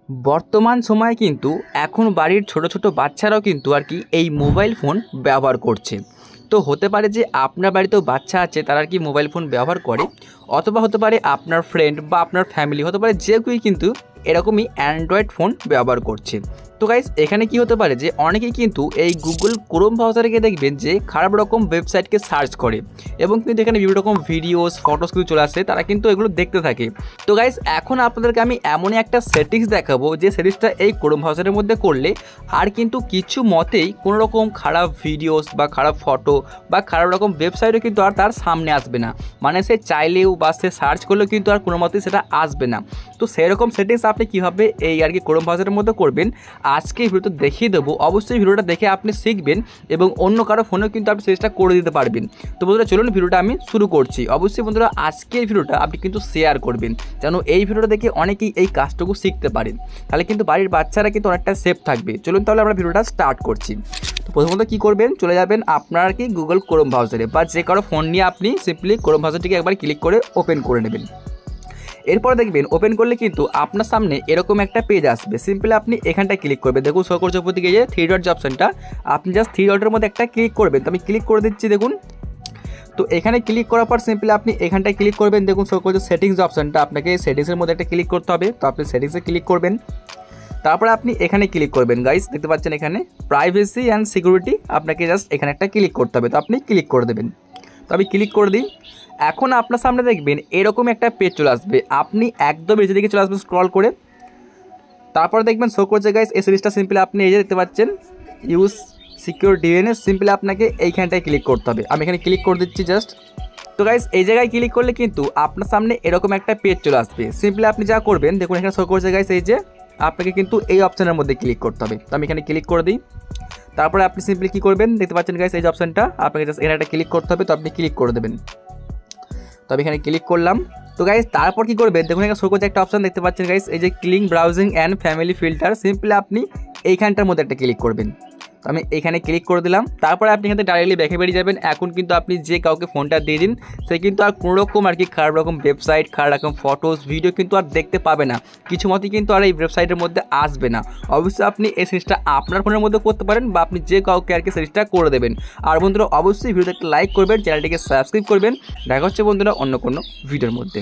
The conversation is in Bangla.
বর্তমান সময়ে কিন্তু এখন বাড়ির ছোট ছোট বাচ্চারাও কিন্তু আর কি এই মোবাইল ফোন ব্যবহার করছে। তো হতে পারে যে আপনার বাড়িতেও বাচ্চা আছে, তারা কি মোবাইল ফোন ব্যবহার করে, অথবা হতে পারে আপনার ফ্রেন্ড বা আপনার ফ্যামিলি, হতে পারে যে কেউই কিন্তু এরকমই অ্যান্ড্রয়েড ফোন ব্যবহার করছে। তো গাইস, এখানে কি হতে পারে যে অনেকেই কিন্তু এই গুগল ক্রোম ব্রাউজারে গিয়ে দেখবেন যে খারাপ রকম ওয়েবসাইটকে সার্চ করে এবং কিন্তু এখানে বিভিন্ন রকম ভিডিওস ফটোস কিছু চলে আসে, তারা কিন্তু এগুলো দেখতে থাকে। তো গাইস, এখন আপনাদেরকে আমি এমনই একটা সেটিংস দেখাবো যে সেটিংসটা এই ক্রোম ব্রাউজারের মধ্যে করলে আর কিন্তু কিছু মতেই কোনো রকম খারাপ ভিডিওস বা খারাপ ফটো বা খারাপ রকম ওয়েবসাইটও কিন্তু আর তার সামনে আসবে না। মানে সে চাইলেও বা সে সার্চ করলেও কিন্তু আর কোনো মতেই সেটা আসবে না। তো সেরকম সেটিংস আপনি কীভাবে এই আর কি ক্রোম ব্রাউজারের মধ্যে করবেন আজকে এই ভিডিওতে দেখিয়ে দেবো। অবশ্যই ভিডিওটা দেখে আপনি শিখবেন এবং অন্য কারো ফোনেও কিন্তু আপনি সেটা করে দিতে পারবেন। তো বন্ধুরা, চলুন ভিডিওটা আমি শুরু করছি। অবশ্যই বন্ধুরা, আজকের ভিডিওটা আপনি কিন্তু শেয়ার করবেন যেন এই ভিডিওটা দেখে অনেকেই এই কাজটুকু শিখতে পারেন, তাহলে কিন্তু বাড়ির বাচ্চারা কিন্তু অনেকটা সেফ থাকবে। চলুন তাহলে আমরা ভিডিওটা স্টার্ট করছি। তো প্রথমত কী করবেন, চলে যাবেন আপনার কি গুগল ক্রোম ব্রাউজারে বা যে কারো ফোন নিয়ে আপনি সিম্পলি ক্রোম ব্রাউজারটিকে একবার ক্লিক করে ওপেন করে নেবেন। এরপর দেখবেন ওপেন করলে কিন্তু আপনার সামনে এরকম একটা পেজ আসবে। সিম্পলি আপনি এখানটায় ক্লিক করবেন। দেখুন শো করছে উপর দিকে যে 3 ডট যে অপশানটা, আপনি জাস্ট 3 ডটের মধ্যে একটা ক্লিক করবেন। তো আমি ক্লিক করে দিচ্ছি, দেখুন। তো এখানে ক্লিক করার পর সিম্পলি আপনি এখানটায় ক্লিক করবেন। দেখুন শো করছে সেটিংস অপশানটা, আপনাকে সেটিংসের মধ্যে একটা ক্লিক করতে হবে। তো আপনি সেটিংসে ক্লিক করবেন, তারপরে আপনি এখানে ক্লিক করবেন। গাইস, দেখতে পাচ্ছেন এখানে প্রাইভেসি অ্যান্ড সিকিউরিটি, আপনাকে জাস্ট এখানে একটা ক্লিক করতে হবে। তো আপনি ক্লিক করে দেবেন। তো আমি ক্লিক করে দিই। এখন আপনার সামনে দেখবেন এরকম একটা পেজ চলে আসবে। আপনি একদম নিচের দিকে চলে আসবেন স্ক্রল করে, তারপর দেখবেন শো করছে গাইস এই সিরিজটা। সিম্পলি আপনি এই যে দেখতে পাচ্ছেন ইউজ সিকিউর ডিএনএস, সিম্পলি আপনাকে এইখানটায় ক্লিক করতে হবে। আমি এখানে ক্লিক করে দিচ্ছি জাস্ট। তো গাইস, এই জায়গায় ক্লিক করলে কিন্তু আপনার সামনে এরকম একটা পেজ চলে আসবে। সিম্পলি আপনি যা করবেন, দেখুন এখানে শো করছে গাইস এই যে আপনাকে কিন্তু এই অপশানের মধ্যে ক্লিক করতে হবে। তো আমি এখানে ক্লিক করে দিই। তারপরে আপনি সিম্পলি কী করবেন, দেখতে পাচ্ছেন গাইস এই যে অপশানটা, আপনাকে জাস্ট এখানে একটা ক্লিক করতে হবে। তো আপনি ক্লিক করে দেবেন। তো আমি এখানে ক্লিক করলাম। তো গাইস, তারপর কি করবেন, দেখুন এখানে শো করছে একটা অপশান, দেখতে পাচ্ছেন গাইস এই যে clean browsing and family filter. Simply আপনি এইখানটার মধ্যে একটা ক্লিক করবেন। তো আমি এখানে ক্লিক করে দিলাম। তারপরে আপনি এখানে ডাইরেক্টলি ব্যাকে বেরিয়ে যাবেন। এখন কিন্তু আপনি যে কাউকে ফোনটা দিয়ে দিন, সে কিন্তু আর কোনো রকম আর কি খারাপ রকম ওয়েবসাইট, খারাপ রকম ফটোস ভিডিও কিন্তু আর দেখতে পাবে না। কিছু মতেই কিন্তু আর এই ওয়েবসাইটের মধ্যে আসবে না। অবশ্যই আপনি এই সিরিজটা আপনার ফোনের মধ্যে করতে পারেন বা আপনি যে কাউকে আর কি সিরিজটা করে দেবেন। আর বন্ধুরা, অবশ্যই ভিডিওতে লাইক করবেন, চ্যানেলটিকে সাবস্ক্রাইব করবেন। দেখা হচ্ছে বন্ধুরা অন্য কোনো ভিডিওর মধ্যে।